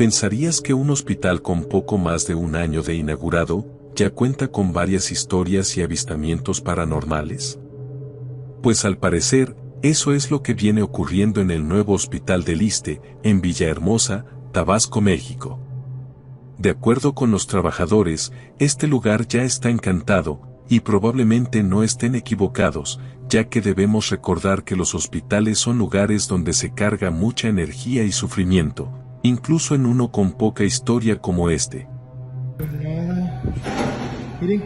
¿Pensarías que un hospital con poco más de un año de inaugurado ya cuenta con varias historias y avistamientos paranormales? Pues al parecer, eso es lo que viene ocurriendo en el nuevo Hospital del Iste, en Villahermosa, Tabasco, México. De acuerdo con los trabajadores, este lugar ya está encantado, y probablemente no estén equivocados, ya que debemos recordar que los hospitales son lugares donde se carga mucha energía y sufrimiento, incluso en uno con poca historia como este. Miren,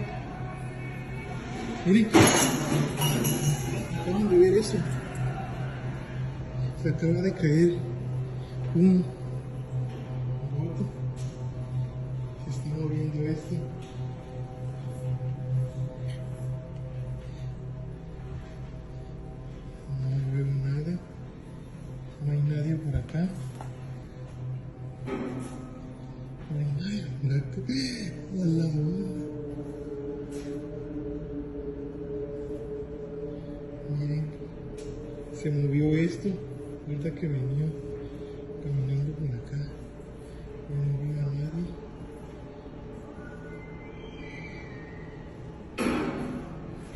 miren, acaban de ver eso. Se acaba de caer un auto. Se está moviendo esto. No veo nada. No hay nadie por acá. No hay nadie por acá. A la bola. Miren, se movió esto, ahorita que venía caminando por acá, no vi a nadie.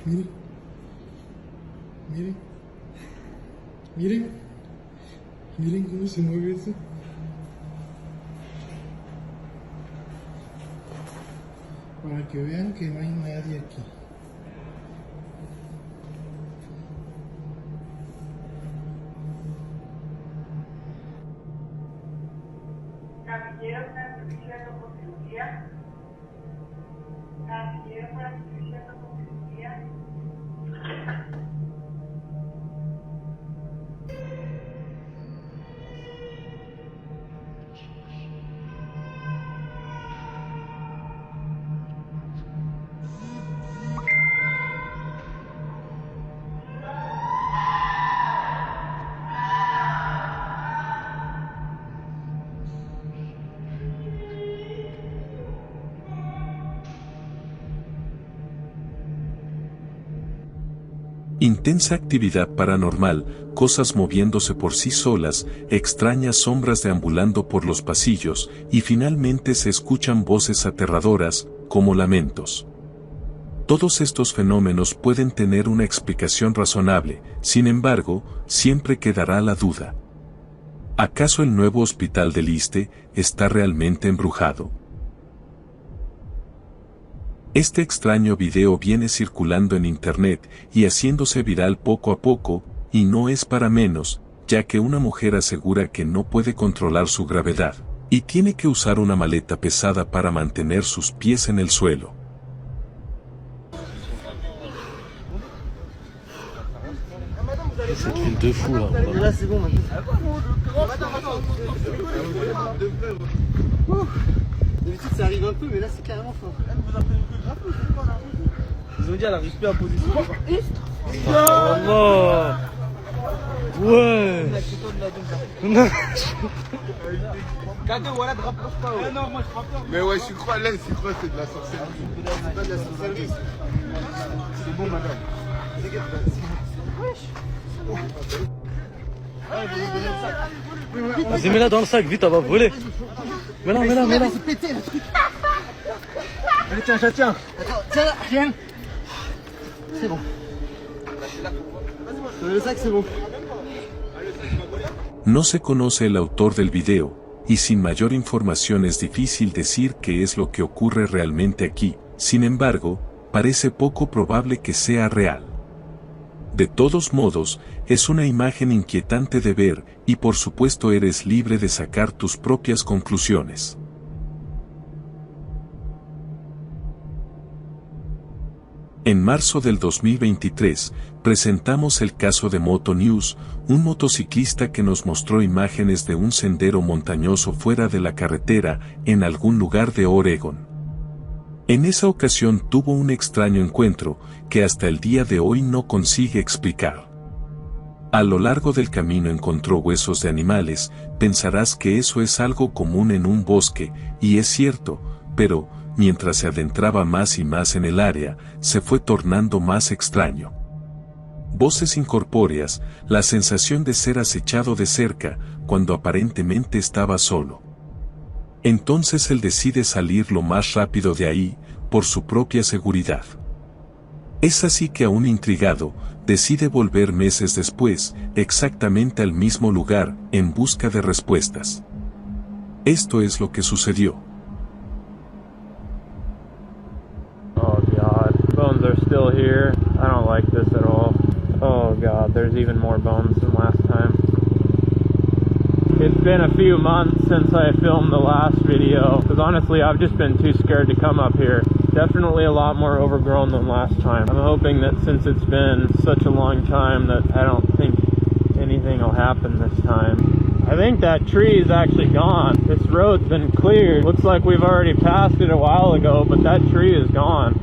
Miren, miren, miren, miren cómo se mueve eso. Para que vean que no hay nadie aquí. Casilleros para servicio de topocirugía. Casilleros para servicio de topocirugía. Intensa actividad paranormal, cosas moviéndose por sí solas, extrañas sombras deambulando por los pasillos, y finalmente se escuchan voces aterradoras, como lamentos. Todos estos fenómenos pueden tener una explicación razonable, sin embargo, siempre quedará la duda. ¿Acaso el nuevo Hospital del Iste está realmente embrujado? Este extraño video viene circulando en internet y haciéndose viral poco a poco, y no es para menos, ya que una mujer asegura que no puede controlar su gravedad, y tiene que usar una maleta pesada para mantener sus pies en el suelo. Cette ville de fou là. Là c'est bon maintenant. D'habitude ça arrive un peu mais là c'est carrément fort. Ils ont dit elle arrive plus à poser son corps. Oh non. Ouais. Non. Mais ouais, je crois, là, c'est quoi? C'est de la sorcellerie. C'est pas de la sorcellerie. C'est bon, madame. Vas-y, mets-la dans le sac, vite, elle va brûler. Mets-la. C'est pété le truc. Allez, tiens, je la tiens. Attends, tiens là, tiens. C'est bon. Le sac, c'est bon. No se conoce el autor del video, y sin mayor información es difícil decir qué es lo que ocurre realmente aquí, sin embargo, parece poco probable que sea real. De todos modos, es una imagen inquietante de ver, y por supuesto eres libre de sacar tus propias conclusiones. En marzo del 2023, presentamos el caso de Moto News, un motociclista que nos mostró imágenes de un sendero montañoso fuera de la carretera, en algún lugar de Oregón. En esa ocasión tuvo un extraño encuentro, que hasta el día de hoy no consigue explicar. A lo largo del camino encontró huesos de animales, pensarás que eso es algo común en un bosque, y es cierto, pero, mientras se adentraba más y más en el área, se fue tornando más extraño. Voces incorpóreas, la sensación de ser acechado de cerca, cuando aparentemente estaba solo. Entonces él decide salir lo más rápido de ahí, por su propia seguridad. Es así que aún intrigado, decide volver meses después, exactamente al mismo lugar, en busca de respuestas. Esto es lo que sucedió. Oh God, bones are still here. I don't like this at all. Oh God, there's even more bones than last time. It's been a few months since I filmed the last video, because honestly I've just been too scared to come up here. Definitely a lot more overgrown than last time. I'm hoping that since it's been such a long time that I don't think anything will happen this time. I think that tree is actually gone. This road's been cleared. Looks like we've already passed it a while ago, but that tree is gone.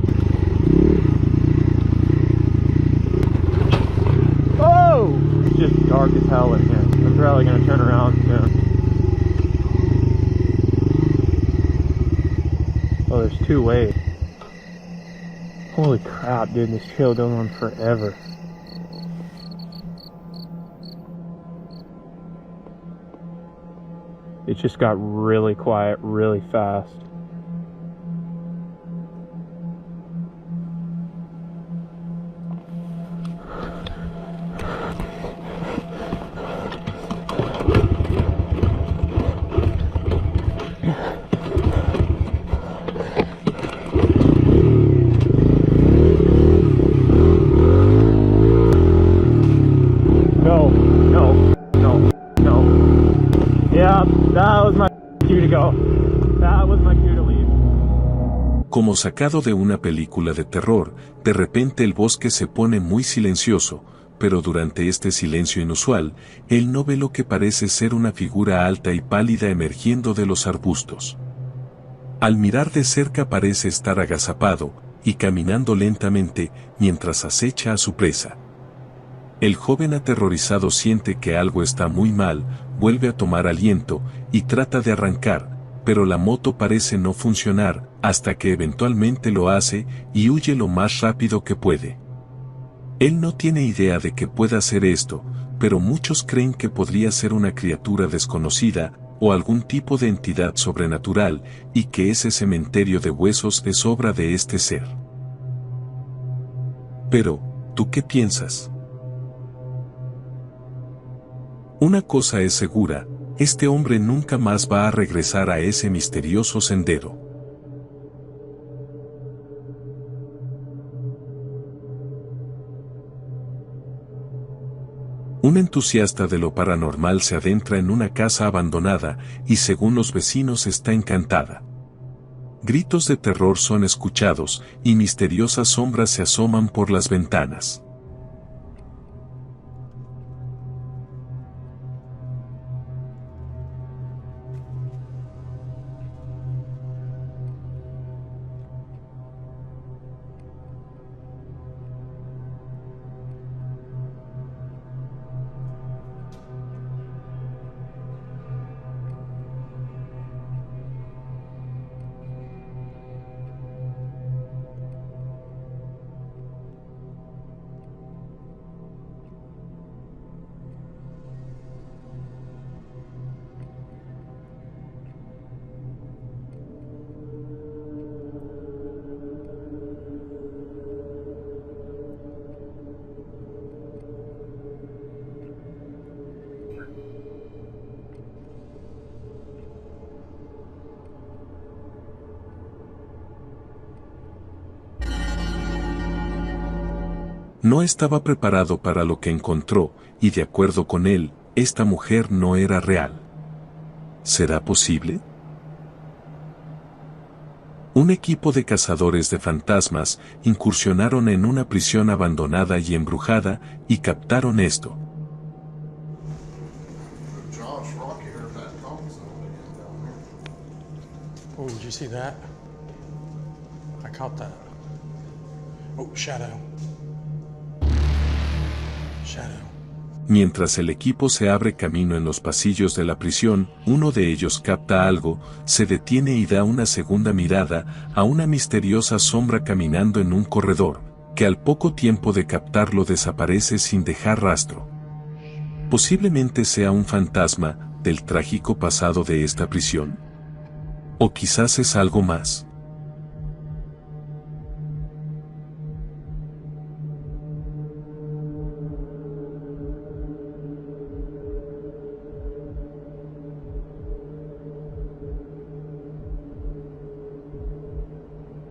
Oh! It's just dark as hell in here. I'm probably gonna turn around soon. Oh, there's two ways. Holy crap, dude, this trail goes on forever. It just got really quiet really fast. Como sacado de una película de terror, de repente el bosque se pone muy silencioso, pero durante este silencio inusual, él no ve lo que parece ser una figura alta y pálida emergiendo de los arbustos. Al mirar de cerca parece estar agazapado, y caminando lentamente, mientras acecha a su presa. El joven aterrorizado siente que algo está muy mal, vuelve a tomar aliento, y trata de arrancar, pero la moto parece no funcionar, hasta que eventualmente lo hace, y huye lo más rápido que puede. Él no tiene idea de que pueda hacer esto, pero muchos creen que podría ser una criatura desconocida, o algún tipo de entidad sobrenatural, y que ese cementerio de huesos es obra de este ser. Pero, ¿tú qué piensas? Una cosa es segura, este hombre nunca más va a regresar a ese misterioso sendero. Un entusiasta de lo paranormal se adentra en una casa abandonada y según los vecinos está encantada. Gritos de terror son escuchados y misteriosas sombras se asoman por las ventanas. No estaba preparado para lo que encontró, y de acuerdo con él, esta mujer no era real. ¿Será posible? Un equipo de cazadores de fantasmas incursionaron en una prisión abandonada y embrujada, y captaron esto. Oh, did you see that? I caught that. Oh, shadow. Mientras el equipo se abre camino en los pasillos de la prisión, uno de ellos capta algo, se detiene y da una segunda mirada a una misteriosa sombra caminando en un corredor, que al poco tiempo de captarlo desaparece sin dejar rastro. Posiblemente sea un fantasma del trágico pasado de esta prisión. O quizás es algo más.